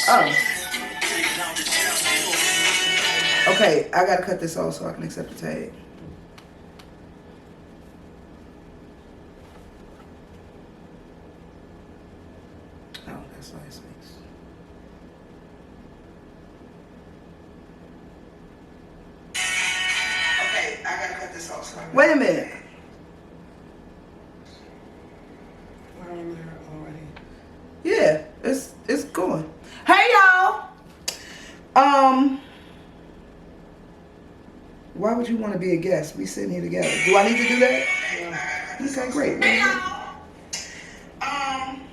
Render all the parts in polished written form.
Oh. Okay, I gotta cut this off so I can accept the tag. Oh, that's last week's. Okay, I gotta cut this off. So wait a minute. We're on there already. Yeah, it's going. Hey y'all. Why would you want to be a guest? We sitting here together. Do I need to do that? Yeah. Okay, great. Hey y'all.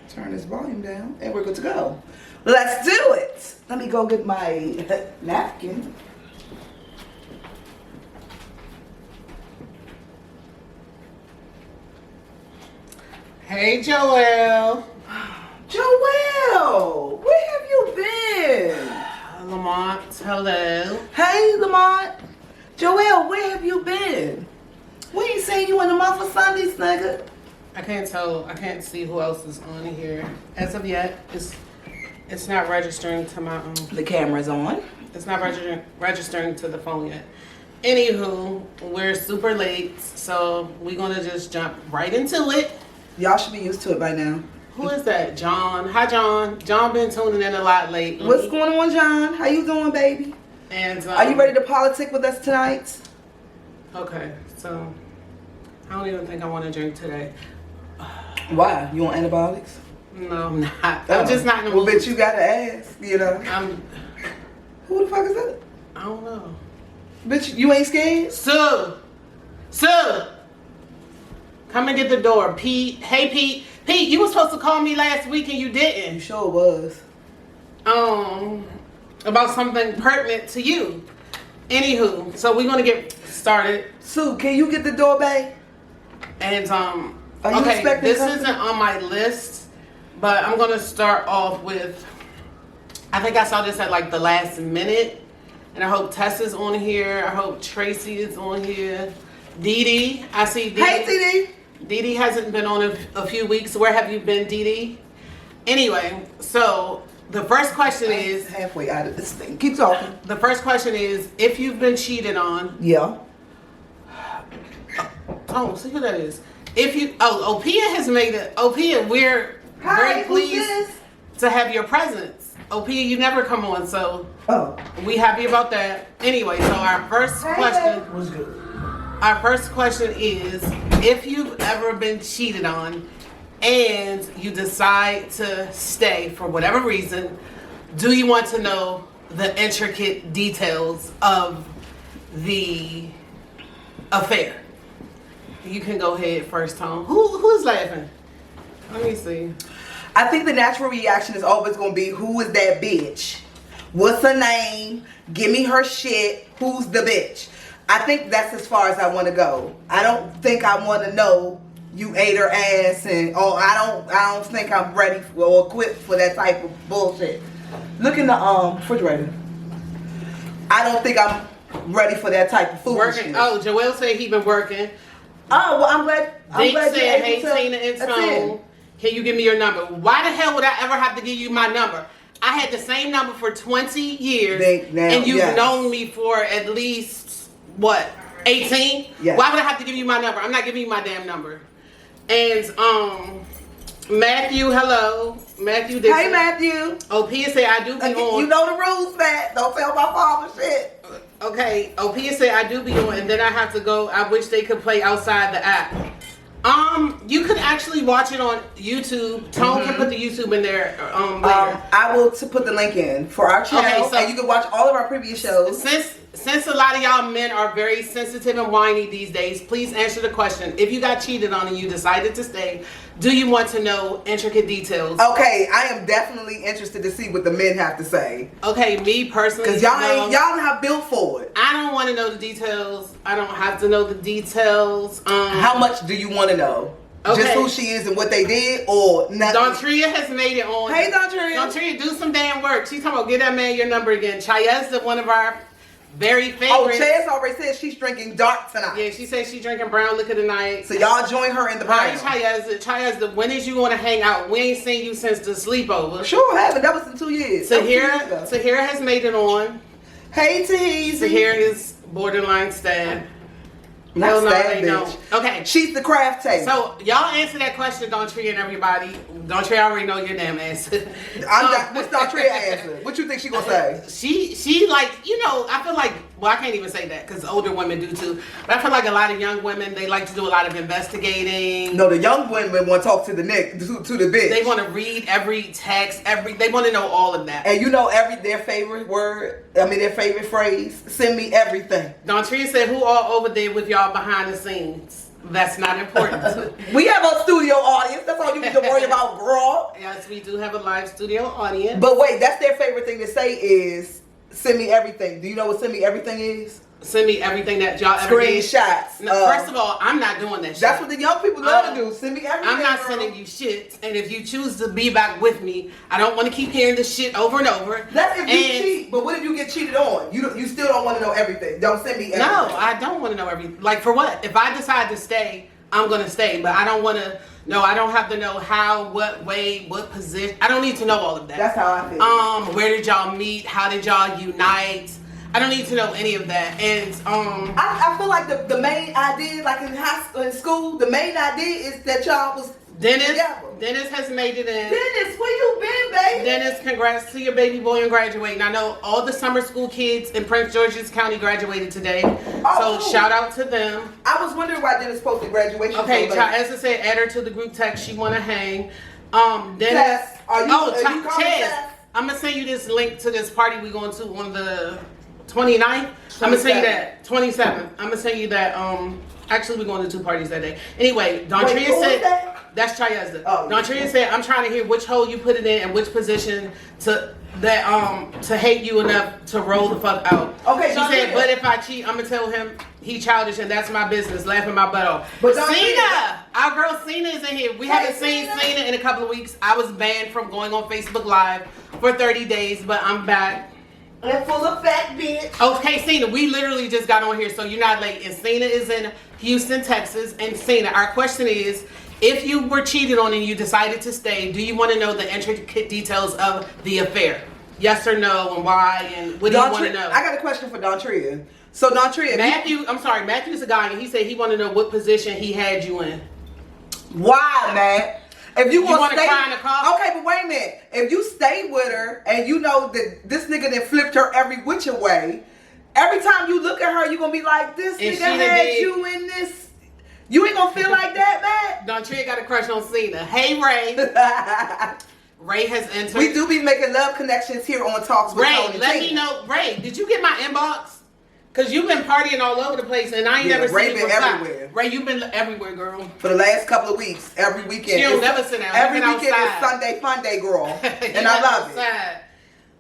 Turn this volume down and we're good to go. Let's do it. Let me go get my napkin. Hey, Joelle. Joelle, where have you been? Lamont, hello. Hey, Lamont. Joelle, where have you been? We ain't seen you in the month of Sundays, nigga. I can't see who else is on here. As of yet, it's not registering to my The camera's on. It's not registering to the phone yet. Anywho, we're super late, so we're gonna just jump right into it. Y'all should be used to it by now. Who is that? John. Hi, John. John been tuning in a lot lately. What's going on, John? How you doing, baby? And are you ready to politic with us tonight? Okay, so I don't even think I want to drink today. Why? You want antibiotics? No, I'm not. I'm just not in the mood. Well, bitch, you gotta ask, you know. Who the fuck is that? I don't know. Bitch, you ain't scared? Sue! Come and get the door. Pete. Hey, Pete. Pete, you were supposed to call me last week and you didn't. You sure was. About something pertinent to you. Anywho, so we're gonna get started. Sue, can you get the door, babe? And are you okay, this company? isn't on my list, but I'm gonna start off with, I think I saw this at like the last minute, and I hope Tess is on here. I hope Tracy is on here. Dee Dee, I see Dee Dee. Hey, Dee Dee. Dee Dee hasn't been on a few weeks. Where have you been, Dee Dee? Anyway, so the first question is, halfway out of this thing. Keep talking. The first question is, if you've been cheated on. Yeah. Oh, see who that is. If you, Opia has made it. Opia, we're very pleased to have your presence. Opia, you never come on, so we happy about that. Anyway, so our first question was good. Our first question is, if you've ever been cheated on and you decide to stay for whatever reason, do you want to know the intricate details of the affair? You can go ahead first, Tom. Who's laughing? Let me see. I think the natural reaction is always going to be, who is that bitch? What's her name? Give me her shit. Who's the bitch? I think that's as far as I want to go. I don't think I want to know you ate her ass, and I don't think I'm ready for, or equipped for that type of bullshit. Look in the refrigerator. I don't think I'm ready for that type of foolishness. Working. Oh, Joelle said he been working. Oh, well, I'm glad. Dink said, hey, Tina and Tone, can you give me your number? Why the hell would I ever have to give you my number? I had the same number for 20 years, and you've known me for at least, what, 18? Yes. Why would I have to give you my number? I'm not giving you my damn number. And, Matthew, hello. Matthew Dixon. Hey, Matthew. Opia said, I do be on. You know the rules, Matt. Don't tell my father shit. Okay, Opia said I do be on, and then I have to go. I wish they could play outside the app. You could actually watch it on YouTube. Tone can put the YouTube in there later. I will put the link in for our channel, so, and you can watch all of our previous shows. Since a lot of y'all men are very sensitive and whiny these days, please answer the question. If you got cheated on and you decided to stay, do you want to know intricate details? Okay, I am definitely interested to see what the men have to say. Okay, me personally, because y'all not built for it. I don't want to know the details. I don't have to know the details. How much do you want to know? Okay. Just who she is and what they did, or nothing? Dontria has made it on. Hey, Dontria. Dontria, do some damn work. She's talking about get that man your number again. Chayez is one of our very favorite. Oh, Chaz already said she's drinking dark tonight. Yeah, she said she's drinking brown liquor tonight. So y'all join her in the brown. Hi, Chayazza, when is you going to hang out? We ain't seen you since the sleepover. Sure haven't. That was in 2 years. Tahira has made it on. Hey, Teezy. Tahira is borderline stab. Not no, stab, they bitch. don't. Okay. She's the craft table. So, y'all answer that question, Dawntree and everybody. Dawntree, I already know your damn answer. What's Dawntree answer? What you think she gonna say? She like, I feel like, well, I can't even say that because older women do too. But I feel like a lot of young women, they like to do a lot of investigating. No, the young women want to talk to the to the bitch. They want to read every text, they want to know all of that. And their favorite word, their favorite phrase, send me everything. Dawntree said, who all over there with y'all behind the scenes? That's not important. We have a studio audience. That's all you need to worry about, girl. Yes, we do have a live studio audience. But wait, that's their favorite thing to say is send me everything. Do you know what send me everything is? Send me everything that y'all ever did. Screenshots. No, first of all, I'm not doing that shit. That's what the young people love to do. Send me everything. I'm not sending you shit. And if you choose to be back with me, I don't want to keep hearing this shit over and over. That's if you cheat. But what if you get cheated on? You still don't want to know everything. Don't send me everything. No, I don't want to know everything. Like, for what? If I decide to stay, I'm going to stay. But I don't want to... No, I don't have to know how, what way, what position. I don't need to know all of that. That's how I feel. Where did y'all meet? How did y'all unite? I don't need to know any of that. And I feel like the main idea, like in school, the main idea is that y'all was together. Dennis has made it in. Dennis, where you been, baby? Dennis, congrats to your baby boy on graduating. I know all the summer school kids in Prince George's County graduated today. So shout out to them. I was wondering why Dennis posted graduation. Okay, as I said, add her to the group text. She want to hang. Dennis. Tess, Chaz, I'm going to send you this link to this party we're going to on the 29th. I'm going to send you that. 27th. I'm going to send you that. Actually, we're going to 2 parties that day. Anyway, Dawntree said... That's Chayazza. Dawntree said, I'm trying to hear which hole you put it in and which position to hate you enough to roll the fuck out. Okay, she said, but if I cheat, I'm gonna tell him he childish and that's my business, laughing my butt off. But Cena, our girl Cena is in here. We haven't seen Cena in a couple of weeks. I was banned from going on Facebook Live for 30 days, but I'm back. And full of fat bitch. Okay, Cena, we literally just got on here, so you're not late. And Cena is in Houston, Texas. And Cena, our question is, if you were cheated on and you decided to stay, do you want to know the intricate details of the affair? Yes or no, and why, and what do you want to know? I got a question for Dawntree. So Dawntree, Matthew's a guy, and he said he wanted to know what position he had you in. Why, Matt? If you want to stay, cry in the car? Okay, but wait a minute. If you stay with her and you know that this nigga then flipped her every which way, every time you look at her, you're gonna be like, this nigga had you in this. You ain't gonna feel like that, man. Dawntree got a crush on Cena. Hey, Ray. Ray has entered. We do be making love connections here on Talks with Tone and Teena. Let me know. Ray, did you get my inbox? Because you've been partying all over the place, and I ain't never seen you everywhere. Ray, you've been everywhere, girl. For the last couple of weeks, every weekend. She don't never sit down. Every weekend is Sunday Fun Day, girl. And I love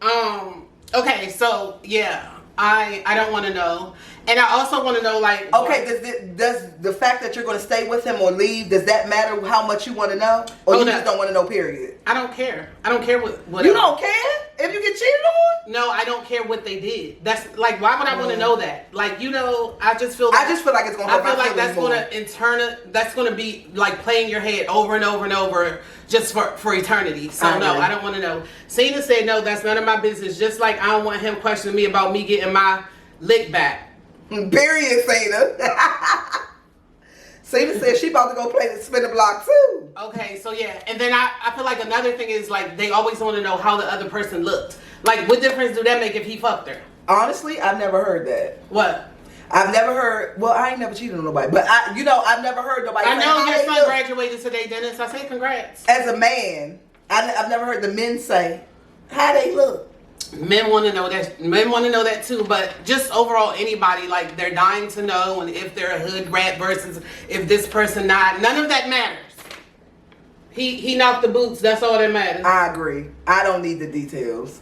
it. Okay, so, yeah. I don't want to know. And I also want to know, like... Okay, does the fact that you're going to stay with him or leave, does that matter how much you want to know? Or you just don't want to know, period? I don't care. I don't care what you don't care? If you get cheated on? No, I don't care what they did. That's, like, why would I want to know that? Like, I just feel like... I just feel like it's going to hurt my feelings that's going to be, like, playing your head over and over and over just for eternity. So, I don't want to know. Cena said, no, that's none of my business. Just like I don't want him questioning me about me getting my lick back. Period, Cena. Cena said she about to go play the spin the block too. Okay, so yeah. And then I feel like another thing is, like, they always want to know how the other person looked. Like, what difference do that make if he fucked her? Honestly, I've never heard that. What? I've never heard, well, I ain't never cheated on nobody, but I've never heard nobody I know your son graduated today, Dennis. I say congrats. As a man, I've never heard the men say how they look. Men want to know that. Men want to know that too. But just overall, anybody, like, they're dying to know, and if they're a hood rat versus if this person not. None of that matters. He knocked the boots. That's all that matters. I agree. I don't need the details.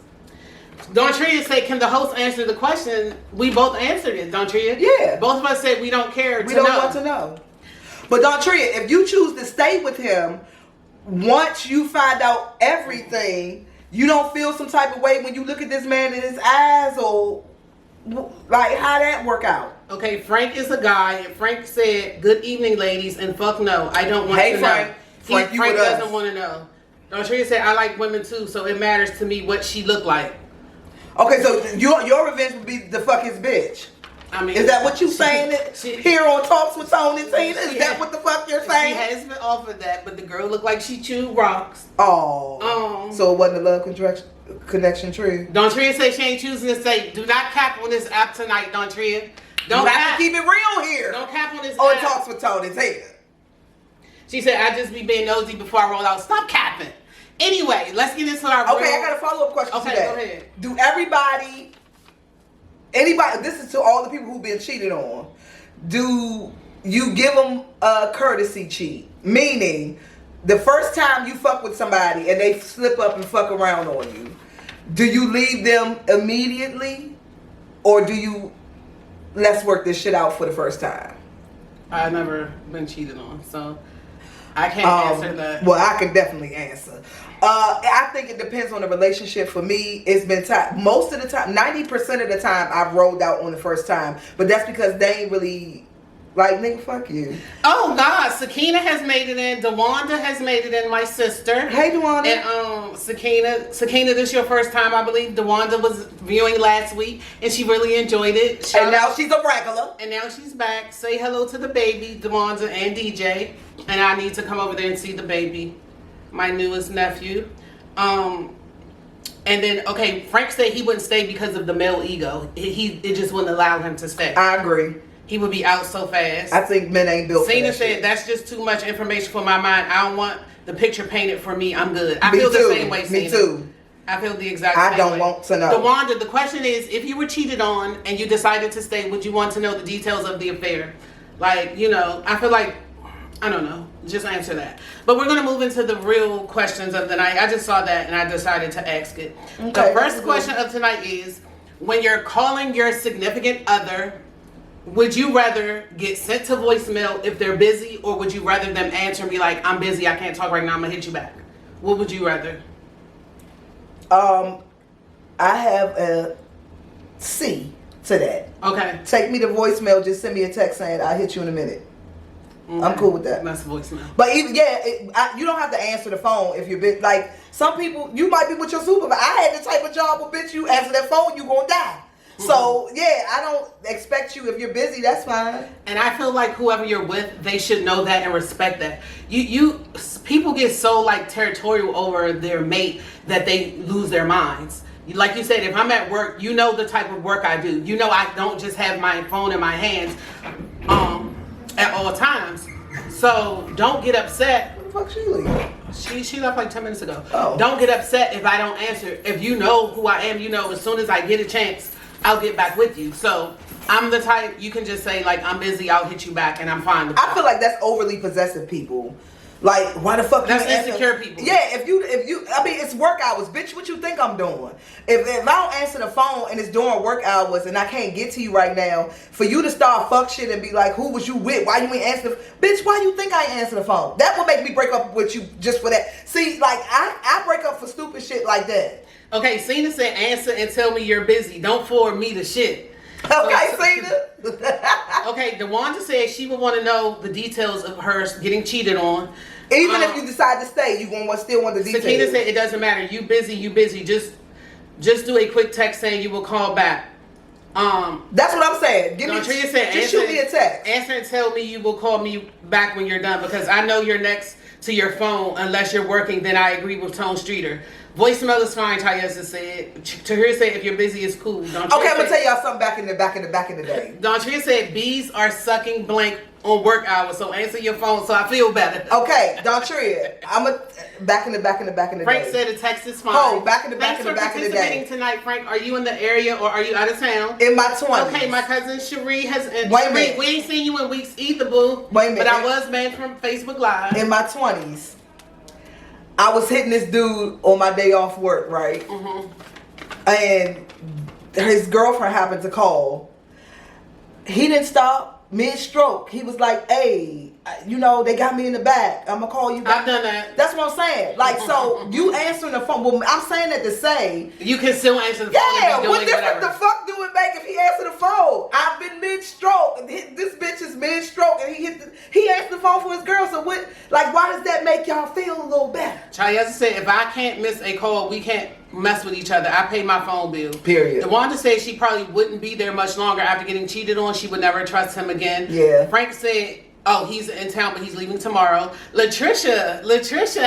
Dawntree said, can the host answer the question? We both answered it, Dawntree. Yeah. Both of us said we don't care. We don't want to know. But Dawntree, if you choose to stay with him, once you find out everything, you don't feel some type of way when you look at this man in his eyes, or Like, how that work out? Okay, Frank is a guy, and Frank said, "Good evening, ladies," and fuck no, I don't want to Frank. know. Frank, Frank doesn't want to know. Tria said, "I like women too, so it matters to me what she look like." Okay, so your revenge would be to fuck his bitch. I mean, is that what you saying here on Talks with Tone and Teena? Is that what the fuck you're saying? She has been offered that, but the girl looked like she chewed rocks. Oh. So it wasn't a love connection tree. Don Tria say she ain't choosing to say, do not cap on this app tonight, Don Tria. Don't have to keep it real here. Don't cap on this app. It Talks with Tone and Teena. She said, I just be being nosy before I roll out. Stop capping. Anyway, let's get into our Okay, I got a follow-up question to that. Go ahead. Do anybody, this is to all the people who've been cheated on, do you give them a courtesy cheat? Meaning, the first time you fuck with somebody and they slip up and fuck around on you, do you leave them immediately? Or do you, let's work this shit out for the first time? I've never been cheated on, so I can't answer that. Well, I can definitely answer. I think it depends on the relationship. For me, it's been most of the time, 90% of the time, I've rolled out on the first time. But that's because they ain't really, like, nigga, fuck you. Oh, God. Sakina has made it in. DeWanda has made it in, my sister. Hey, DeWanda. And Sakina, this is your first time, I believe. DeWanda was viewing last week, and she really enjoyed it. And now she's a regular. And now she's back. Say hello to the baby, DeWanda and DJ. And I need to come over there and see the baby, my newest nephew. And then, okay, Frank said he wouldn't stay because of the male ego. It just wouldn't allow him to stay. I agree. He would be out so fast. I think men ain't built for that Cena said, shit. That's just too much information for my mind. I don't want the picture painted for me. I'm good. I feel the same way, Cena. Me too. I feel the exact same way. I don't want to know. DeWanda, the question is, if you were cheated on and you decided to stay, would you want to know the details of the affair? Like, you know, I feel like, I don't know. Just answer that. But we're going to move into the real questions of the night. I just saw that and I decided to ask it. Okay, the first question of tonight is, when you're calling your significant other, would you rather get sent to voicemail if they're busy, or would you rather them answer and be like, I'm busy, I can't talk right now, I'm going to hit you back? What would you rather? I have a C to that. Okay. Take me to voicemail, just send me a text saying, I'll hit you in a minute. Okay. I'm cool with that. That's voicemail. But even, you don't have to answer the phone if you're bitch. Like, some people, you might be with your supervisor. I had the type of job where, bitch, you answer that phone, you gonna die. So, yeah, I don't expect you. If you're busy, that's fine. And I feel like whoever you're with, they should know that and respect that. People get so, like, territorial over their mate that they lose their minds. Like you said, if I'm at work, you know the type of work I do. You know I don't just have my phone in my hands at all times. So don't get upset. Where the fuck she leave? She left like 10 minutes ago. Oh. Don't get upset if I don't answer. If you know who I am, you know as soon as I get a chance, I'll get back with you. So I'm the type, you can just say, like, I'm busy, I'll hit you back, and I'm fine with that. I feel like that's overly possessive people. Like, why the fuck? That's insecure people. Yeah, if you, I mean, it's work hours, bitch. What you think I'm doing? If I don't answer the phone and it's during work hours and I can't get to you right now, for you to start fuck shit and be like, who was you with? Why you ain't answer? Bitch, why you think I ain't answer the phone? That would make me break up with you just for that. See, like, I break up for stupid shit like that. Okay, Cena said, answer and tell me you're busy. Don't forward me the shit. Okay, Cena. Okay, DeWanda said she would want to know the details of her getting cheated on. Even if you decide to stay, you gonna still want the details. Sakina said it doesn't matter. You busy. Just do a quick text saying you will call back. That's what I'm saying. Just shoot me a text. Answer and tell me you will call me back when you're done, because I know you're next to your phone unless you're working. Then I agree with Tone Streeter. Voicemail is fine, Tyessa said. Tahir said if you're busy, it's cool. Okay, I'm gonna tell y'all something back in the day. Don Tria said bees are sucking blank on work hours, so answer your phone so I feel better. Okay, Don Tria, I'm a back in the day. Frank said a text is fine. Oh, back in the day. Thanks for participating tonight, Frank. Are you in the area or are you out of town? In my 20s. Okay, my cousin Cherie has. Wait a minute. We ain't seen you in weeks either, boo. Wait a minute. But I was banned from Facebook Live. In my 20s, I was hitting this dude on my day off work, right? Mm-hmm. And his girlfriend happened to call. He didn't stop mid-stroke. He was like, hey, you know, they got me in the back. I'm gonna call you back. I've done that. That's what I'm saying. Like, so you answering the phone. Well, I'm saying that to say you can still answer the phone. yeah, and be what doing difference whatever. the fuck do it make if he answer the phone? I've been mid-stroke. This bitch is mid-stroke and he answered the phone for his girl. So what? Like, why does that make y'all feel a little better? Chayeza said, if I can't miss a call, we can't mess with each other. I pay my phone bill. Period. DeWanda said she probably wouldn't be there much longer after getting cheated on. She would never trust him again. Yeah. Frank said, oh, he's in town, but he's leaving tomorrow. Latricia,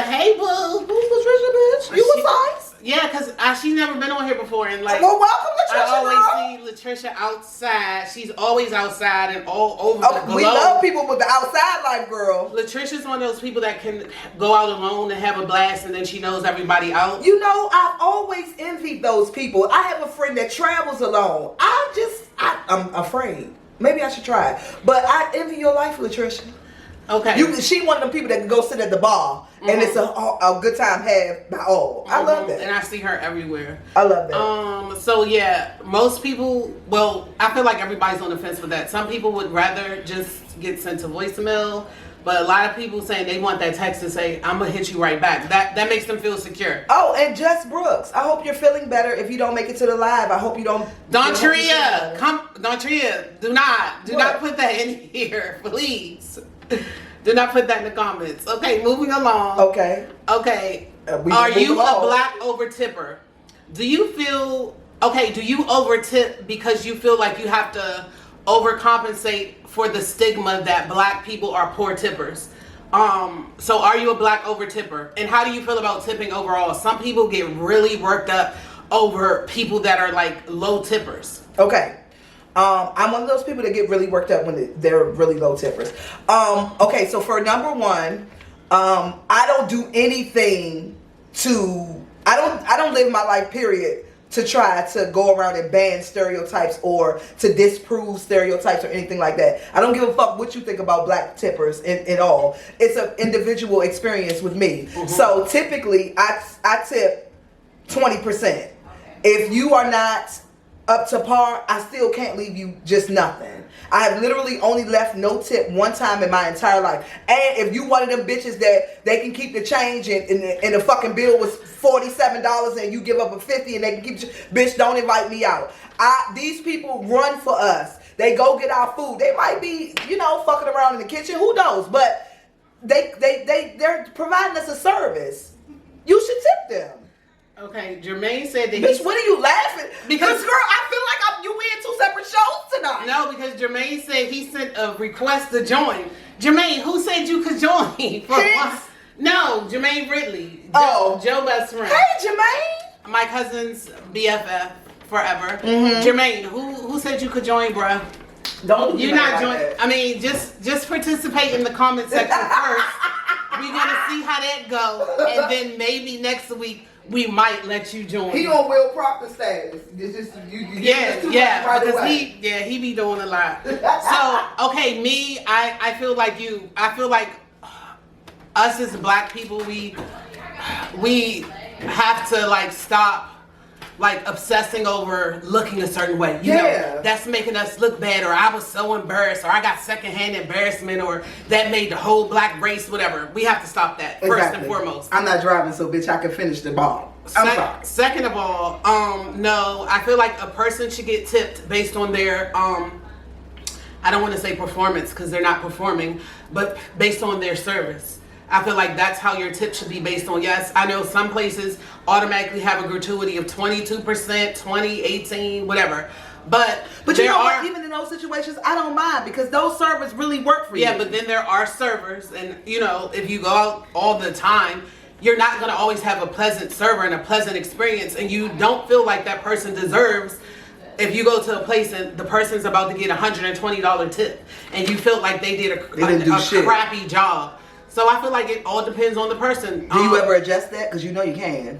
hey boo. Who's Latricia, bitch? You was nice. Yeah, because she's never been on here before. And like, well, welcome, Latricia. I always see Latricia outside. She's always outside and all over the globe. We love people with the outside life, girl. Latricia's one of those people that can go out alone and have a blast, and then she knows everybody out. You know, I've always envied those people. I have a friend that travels alone. I'm afraid. Maybe I should try it. But I envy your life, Latricia. Okay. She one of them people that can go sit at the bar and it's a good time had by all. I love that. And I see her everywhere. I love that. So yeah, most people, well, I feel like everybody's on the fence with that. Some people would rather just get sent to voicemail, but a lot of people saying they want that text to say, I'm gonna hit you right back. That makes them feel secure. Oh, and Jess Brooks, I hope you're feeling better. If you don't make it to the live, I hope you don't. Dontria, Dontria, do not put that in here, please. Do not put that in the comments. Okay, moving along. Okay. Are you a black over tipper? Do you over tip because you feel like you have to overcompensate for the stigma that black people are poor tippers? So are you a black over tipper? And how do you feel about tipping overall? Some people get really worked up over people that are like low tippers. Okay. I'm one of those people that get really worked up when they're really low tippers. Okay, so for number one, I don't do anything I don't live my life, period, to try to go around and ban stereotypes or to disprove stereotypes or anything like that. I don't give a fuck what you think about black tippers at all. It's an individual experience with me. Mm-hmm. So typically, I tip 20%. If you are not up to par, I still can't leave you just nothing. I have literally only left no tip one time in my entire life. And if you one of them bitches that they can keep the change and the fucking bill was $47 and you give up a 50 and they can keep, bitch, don't invite me out. These people run for us. They go get our food. They might be, fucking around in the kitchen. Who knows? But they're providing us a service. You should tip them. Okay, Jermaine said that bitch, what are you laughing? Because girl, I feel like you in two separate shows tonight. No, because Jermaine said he sent a request to join. Jermaine, who said you could join? No, Jermaine Ridley. Joe best friend. Hey, Jermaine. My cousin's BFF forever. Mm-hmm. Jermaine, who said you could join, bruh? Don't you not join. I mean, just participate in the comment section first. We're gonna see how that go, and then maybe next week we might let you join. He on Will Proctor status. It's just because he be doing a lot. So okay, me, I feel like you. I feel like us as black people, we have to like stop like obsessing over looking a certain way. You know, that's making us look bad, or I was so embarrassed, or I got secondhand embarrassment, or that made the whole black race, whatever. We have to stop that first and foremost. I'm not driving, so bitch, I can finish the ball. I'm sorry. Second of all, no, I feel like a person should get tipped based on their, I don't want to say performance because they're not performing, but based on their service. I feel like that's how your tip should be based on. Yes, I know some places automatically have a gratuity of 22%, 20, 18, whatever. But you know what? Even in those situations, I don't mind because those servers really work for you. Yeah, but then there are servers, and if you go out all the time, you're not going to always have a pleasant server and a pleasant experience, and you don't feel like that person deserves. If you go to a place and the person's about to get a $120 tip, and you feel like they did a crappy job. So I feel like it all depends on the person. Do you ever adjust that? Because you can.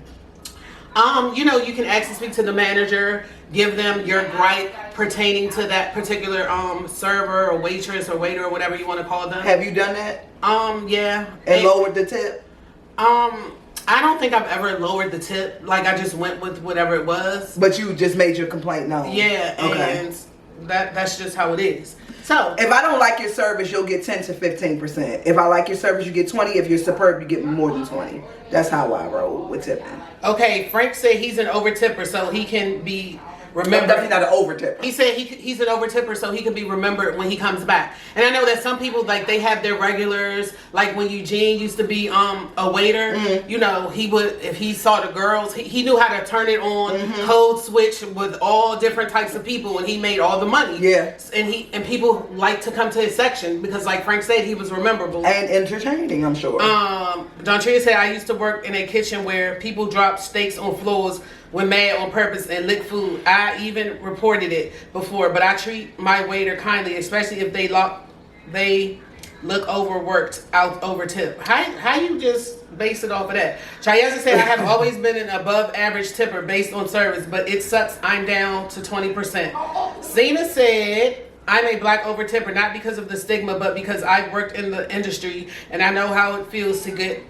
You can actually speak to the manager, give them your gripe pertaining to that particular server or waitress or waiter or whatever you want to call them. Have you done that? Yeah. And lowered the tip? I don't think I've ever lowered the tip. Like I just went with whatever it was. But you just made your complaint known. Yeah. Okay. And that's just how it is. So if I don't like your service, you'll get 10 to 15%. If I like your service, you get 20. If you're superb, you get more than 20. That's how I roll with tipping. okay, Frank said he's an over tipper, so he can be I'm remembered. definitely not an over tipper. He said he's an over tipper, so he can be remembered when he comes back. And I know that some people, like, they have their regulars. Like when Eugene used to be a waiter, you know, he would, if he saw the girls, he knew how to turn it on, code switch with all different types of people, and he made all the money. Yeah. And people like to come to his section because, like Frank said, he was rememberable And entertaining, I'm sure. Don Tria said, I used to work in a kitchen where people dropped steaks on floors when mad on purpose and lick food. I even reported it before, but I treat my waiter kindly, especially if they look overworked, out over tip. How you just base it off of that? Chayeza said, I have always been an above average tipper based on service, but it sucks. I'm down to 20%. Zena said, I'm a black over tipper, not because of the stigma, but because I've worked in the industry and I know how it feels to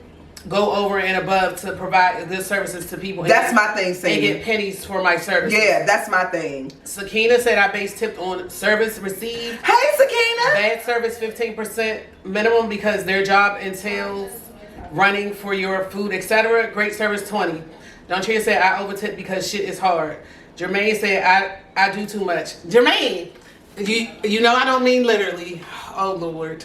go over and above to provide good services to people. That's my thing, Sakina. And get pennies for my service. Yeah, that's my thing. Sakina said, I base tipped on service received. Hey, Sakina. Bad service 15% minimum because their job entails running for your food, etc. Great service 20. Don Tria said, I over tip because shit is hard. Jermaine said, I do too much. Jermaine, you know I don't mean literally. Oh Lord.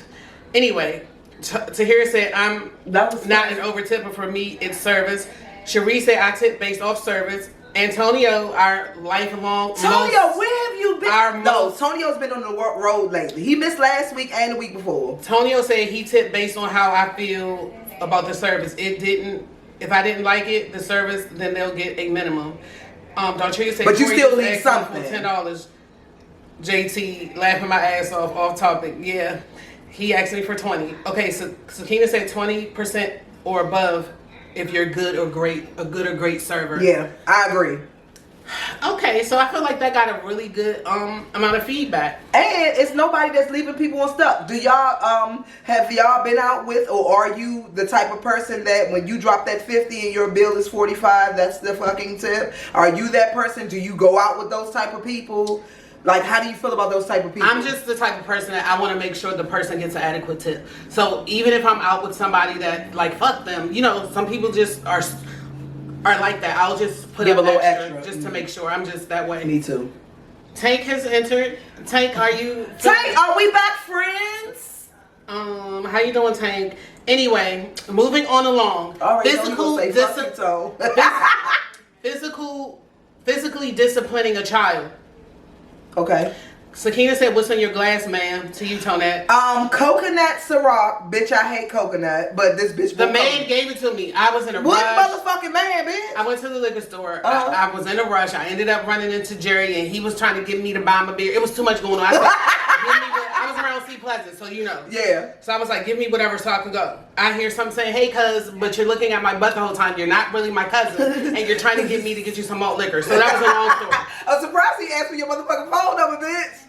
Anyway, Tahira said, I'm not an over tipper. For me, it's service. Cherie said, I tip based off service. Antonio, our lifelong where have you been? Tonio's been on the road lately. He missed last week and the week before. Antonio said he tipped based on how I feel about the service. If I didn't like it, the service, then they'll get a minimum. Don Tria said, but you still need something. $10. JT laughing my ass off topic. Yeah. He asked me for 20. Okay, so Sakina said 20% or above if you're good or great server. Yeah, I agree. Okay, so I feel like that got a really good amount of feedback. And it's nobody that's leaving people on stuff. Do y'all have y'all been out with, or are you the type of person that when you drop that 50 and your bill is 45, that's the fucking tip? Are you that person? Do you go out with those type of people? Like, how do you feel about those type of people? I'm just the type of person that I want to make sure the person gets an adequate tip. So even if I'm out with somebody that, like, fuck them, you know, some people just are like that. I'll just put give up a little extra just to make sure. I'm just that way. Me too. Tank has entered. Tank, are you? Tank, are we back friends? How you doing, Tank? Anyway, moving on along. All right, physically disciplining a child. Okay. Sakina said, what's on your glass, ma'am? To you, Tonette. Coconut Ciroc. Bitch, I hate coconut, but this bitch... The man gave it to me. I was in a rush. What motherfucking man, bitch? I went to the liquor store. I was in a rush. I ended up running into Jerry, and he was trying to get me to buy him a beer. It was too much going on. I said, I was around C Pleasant, so you know. Yeah. So I was like, give me whatever so I can go. I hear something saying, hey, cuz, but you're looking at my butt the whole time. You're not really my cousin, and you're trying to get me to get you some malt liquor. So that was a long story. I'm surprised he asked for your motherfucking phone number, bitch.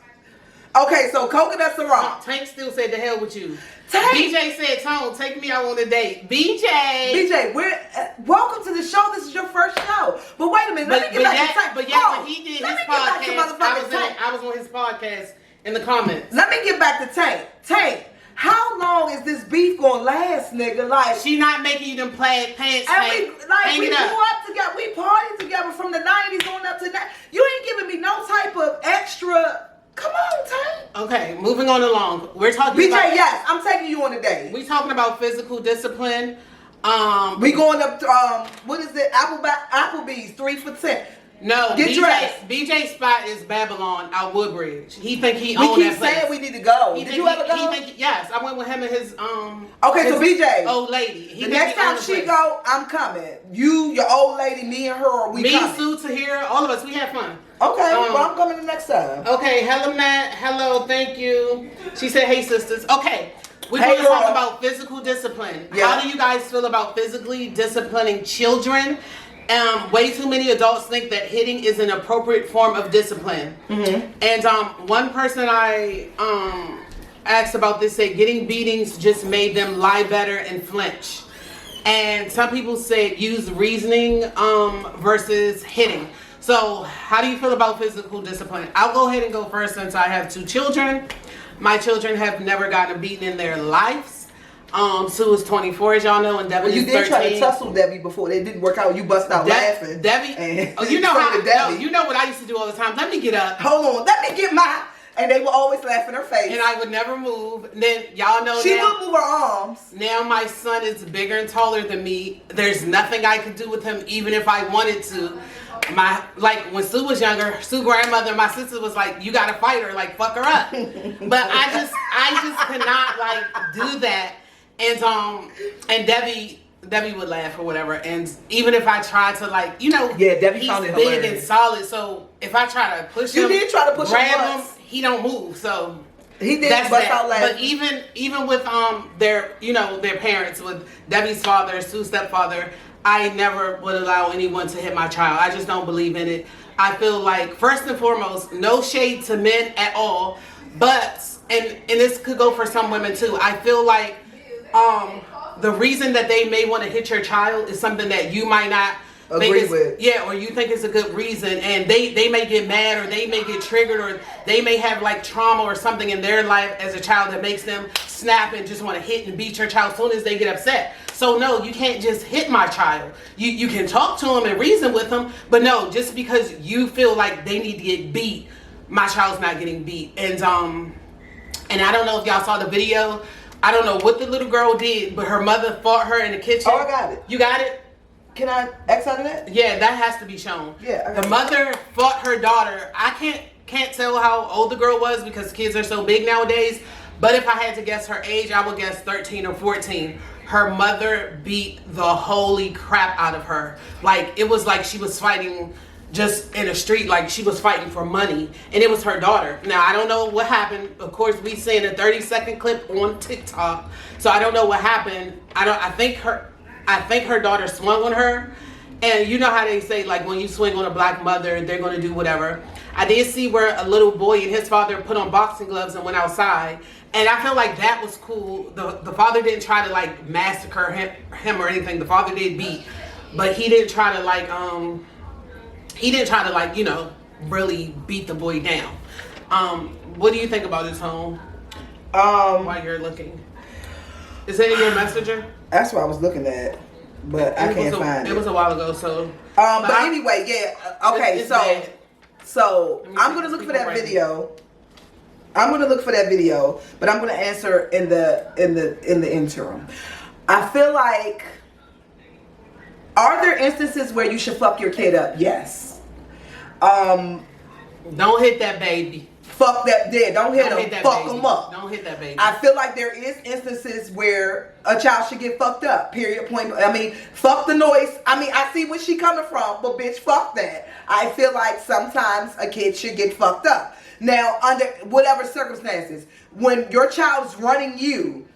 Okay, so coconut Ciroc. Tank still said, the hell with you. Tank. BJ said, Tone, take me out on a date. BJ, we're welcome to the show. This is your first show. But wait a minute, let me get back to Tank. But yeah, when he did his podcast, I was on his podcast in the comments. Let me get back to Tank. Tank, how long is this beef gonna last, nigga? Like, she not making you them plaid pants. And we grew up together. We partied together from the 90s on up to now. You ain't giving me no type of extra. Come on, Tank. Okay, moving on along. We're talking BJ, about... yes, I'm taking you on a date. We talking about physical discipline. We going up to, what is it? Applebee's, 3 for 10. No, get dressed. BJ's spot is Babylon out Woodbridge. He think he owned that place. We keep saying we need to go. Did you ever go? Yes, I went with him and his Okay, so BJ, old lady. The next time she go, I'm coming. You, your old lady, me and her, or we coming? Me, Sue, Tahira, all of us, we had fun. Okay, well, I'm coming the next time. Okay, hello, Matt. Hello, thank you. She said, hey, sisters. Okay, we're going to talk about physical discipline. Yeah. How do you guys feel about physically disciplining children? Way too many adults think that hitting is an appropriate form of discipline. Mm-hmm. And one person I asked about this said getting beatings just made them lie better and flinch. And some people say use reasoning versus hitting. So, how do you feel about physical discipline? I'll go ahead and go first since I have 2 children. My children have never gotten beaten in their lives. Sue is 24, as y'all know, and Debbie You is did 13. try to tussle Debbie before. It didn't work out. You bust out laughing. Debbie, oh, you know so how? did Debbie. No, you know what I used to do all the time. Let me get up. Hold on, let me get my. And they would always laugh in her face. And I would never move. And then y'all know she now, would move her arms. Now my son is bigger and taller than me. There's nothing I could do with him, even if I wanted to. Like when Sue was younger, Sue's grandmother, my sister was like, "You gotta fight her, like fuck her up." But I just cannot like do that. And Debbie would laugh or whatever. And even if I tried to like, Debbie he's found it big hilarious. and solid. So if I try to push him, you did try to push grab him, he don't move. So he did bust out laughing. But even with their their parents, with Debbie's father, Sue's stepfather, I never would allow anyone to hit my child. I just don't believe in it. I feel like first and foremost, no shade to men at all, but and this could go for some women too. I feel like the reason that they may want to hit your child is something that you might not agree with. Yeah, or you think it's a good reason, and they may get mad, or they may get triggered, or they may have like trauma or something in their life as a child that makes them snap and just want to hit and beat your child as soon as they get upset. So no, you can't just hit my child. You can talk to them and reason with them, but no, just because you feel like they need to get beat, my child's not getting beat. And I don't know if y'all saw the video. I don't know what the little girl did, but her mother fought her in the kitchen. Oh, I got it. You got it? Can I X out of that? Yeah, that has to be shown. Yeah. The mother fought her daughter. I can't tell how old the girl was because kids are so big nowadays. But if I had to guess her age, I would guess 13 or 14. Her mother beat the holy crap out of her. Like, it was like she was fighting just in the street, like she was fighting for money, and it was her daughter. Now I don't know what happened. Of course, we seen a 30-second clip on TikTok, so I don't know what happened. I think her daughter swung on her, and you know how they say like when you swing on a black mother, they're gonna do whatever. I did see where a little boy and his father put on boxing gloves and went outside, and I felt like that was cool. The father didn't try to like massacre him or anything. The father did beat, but he didn't try to like really beat the boy down. What do you think about this, home? While you're looking, is it in your messenger? That's what I was looking at, but I can't find it. It was a while ago, so. But anyway, yeah. Okay, it's so bad. so I'm gonna look for that video. I'm gonna look for that video, but I'm gonna answer in the interim. I feel like, are there instances where you should fuck your kid up? Yes. Don't hit that baby. Fuck that dead. Don't hit him. Fuck him up. Don't hit that baby. I feel like there is instances where a child should get fucked up. Period. Point. I mean, fuck the noise. I mean, I see where she coming from, but bitch, fuck that. I feel like sometimes a kid should get fucked up. Now, under whatever circumstances, when your child's running you,